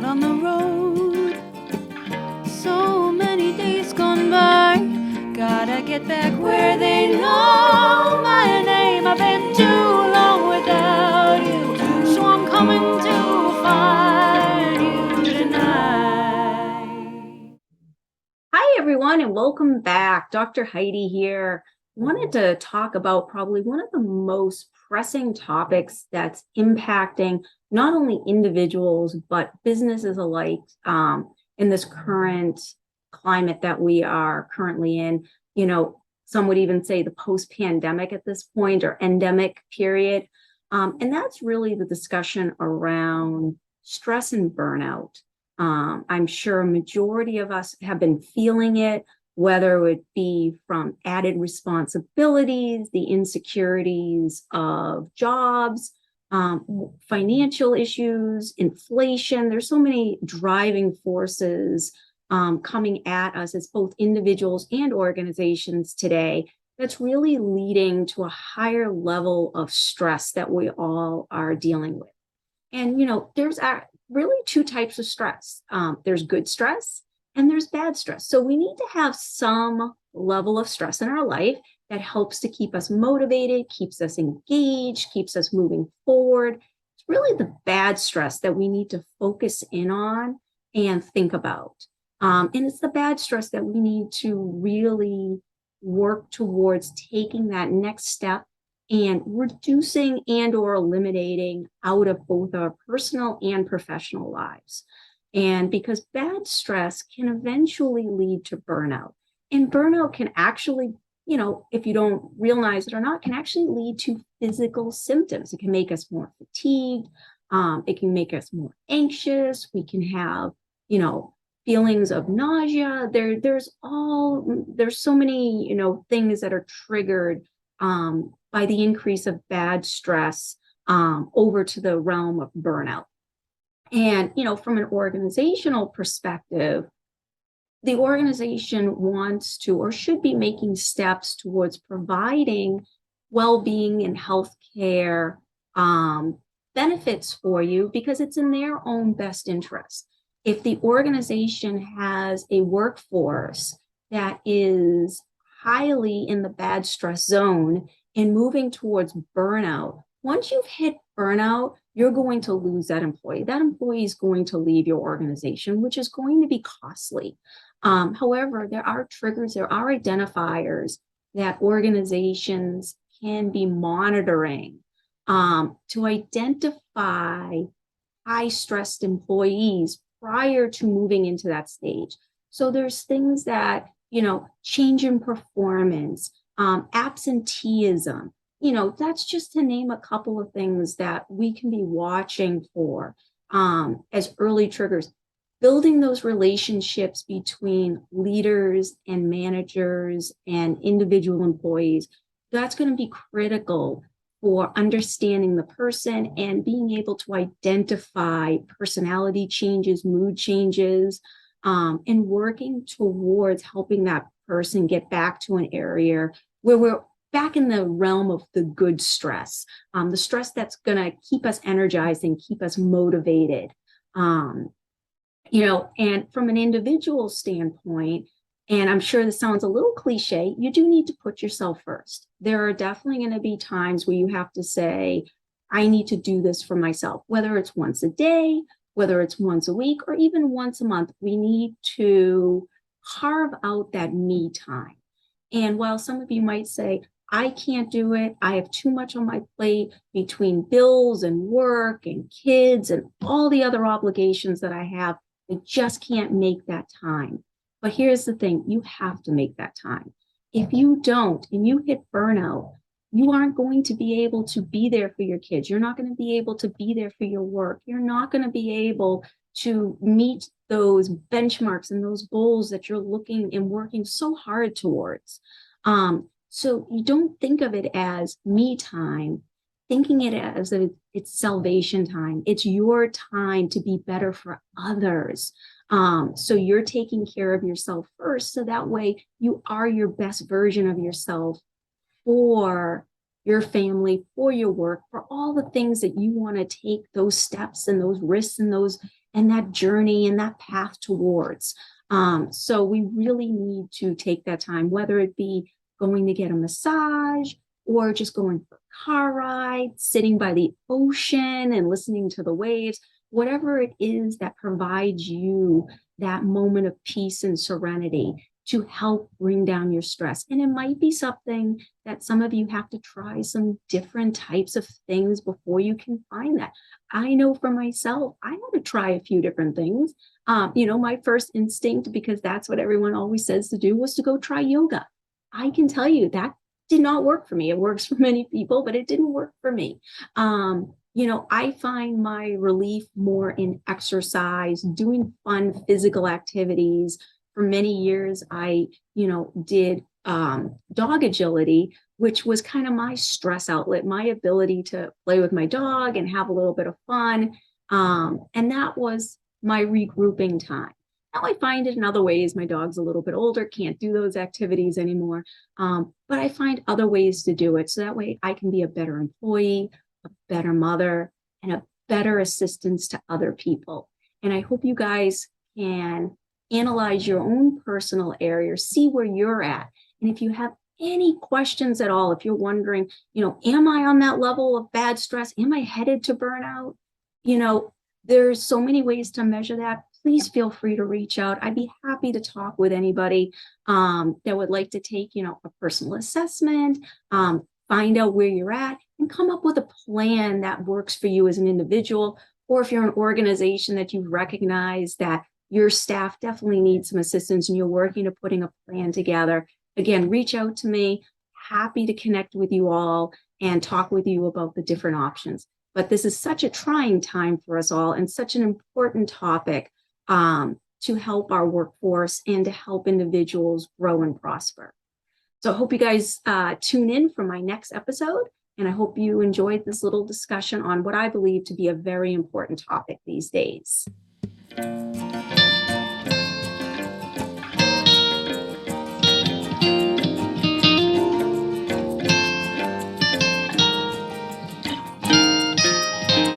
out on the road. So many days gone by, gotta get back where they know my name. I've been too long without you, so I'm coming to find you tonight. Hi, everyone, and welcome back. Dr. Heidi here. Wanted to talk about probably one of the most pressing topics that's impacting not only individuals, but businesses alike in this current climate that we are currently in. You know, some would even say the post-pandemic at this point or endemic period. And that's really the discussion around stress and burnout. I'm sure a majority of us have been feeling it, whether it be from added responsibilities, the insecurities of jobs, financial issues, inflation. There's so many driving forces coming at us as both individuals and organizations today that's really leading to a higher level of stress that we all are dealing with. And, there's really two types of stress. There's good stress and there's bad stress. So we need to have some level of stress in our life that helps to keep us motivated, keeps us engaged, keeps us moving forward. It's really the bad stress that we need to focus in on and think about. And it's the bad stress that we need to really work towards taking that next step and reducing and or eliminating out of both our personal and professional lives. And because bad stress can eventually lead to burnout. And burnout can actually, if you don't realize it or not, can actually lead to physical symptoms. It can make us more fatigued. It can make us more anxious. We can have, feelings of nausea. There's so many, things that are triggered by the increase of bad stress over to the realm of burnout. And, from an organizational perspective, the organization wants to or should be making steps towards providing well-being and healthcare benefits for you because it's in their own best interest. If the organization has a workforce that is highly in the bad stress zone and moving towards burnout, once you've hit burnout, you're going to lose that employee. That employee is going to leave your organization, which is going to be costly. However, there are triggers, there are identifiers that organizations can be monitoring to identify high-stressed employees prior to moving into that stage. So there's things that, change in performance, absenteeism, that's just to name a couple of things that we can be watching for as early triggers. Building those relationships between leaders and managers and individual employees, that's going to be critical for understanding the person and being able to identify personality changes, mood changes, and working towards helping that person get back to an area where we're back in the realm of the good stress, the stress that's going to keep us energized and keep us motivated. And from an individual standpoint, and I'm sure this sounds a little cliche, you do need to put yourself first. There are definitely going to be times where you have to say, I need to do this for myself, whether it's once a day, whether it's once a week, or even once a month. We need to carve out that me time. And while some of you might say, I can't do it, I have too much on my plate between bills and work and kids and all the other obligations that I have, I just can't make that time. But here's the thing, you have to make that time. If you don't and you hit burnout, you aren't going to be able to be there for your kids. You're not going to be able to be there for your work. You're not going to be able to meet those benchmarks and those goals that you're looking and working so hard towards. So you don't think of it as me time, thinking it as it's salvation time. It's your time to be better for others. So you're taking care of yourself first, so that way you are your best version of yourself for your family, for your work, for all the things that you want to take those steps and those risks and those and that journey and that path towards. So we really need to take that time, whether it be going to get a massage or just going for a car ride, sitting by the ocean and listening to the waves, whatever it is that provides you that moment of peace and serenity to help bring down your stress. And it might be something that some of you have to try some different types of things before you can find that. I know for myself, I had to try a few different things. My first instinct, because that's what everyone always says to do, was to go try yoga. I can tell you that did not work for me. It works for many people, but it didn't work for me. I find my relief more in exercise, doing fun physical activities. For many years, I, did dog agility, which was kind of my stress outlet, my ability to play with my dog and have a little bit of fun. And that was my regrouping time. Now I find it in other ways. My dog's a little bit older, can't do those activities anymore. But I find other ways to do it. So that way I can be a better employee, a better mother, and a better assistance to other people. And I hope you guys can analyze your own personal area, see where you're at. And if you have any questions at all, if you're wondering, am I on that level of bad stress? Am I headed to burnout? There's so many ways to measure that. Please feel free to reach out. I'd be happy to talk with anybody that would like to take, a personal assessment, find out where you're at, and come up with a plan that works for you as an individual. Or if you're an organization that you recognize that your staff definitely needs some assistance and you're working to putting a plan together, again, reach out to me. Happy to connect with you all and talk with you about the different options. But this is such a trying time for us all and such an important topic to help our workforce and to help individuals grow and prosper. So I hope you guys tune in for my next episode. And I hope you enjoyed this little discussion on what I believe to be a very important topic these days.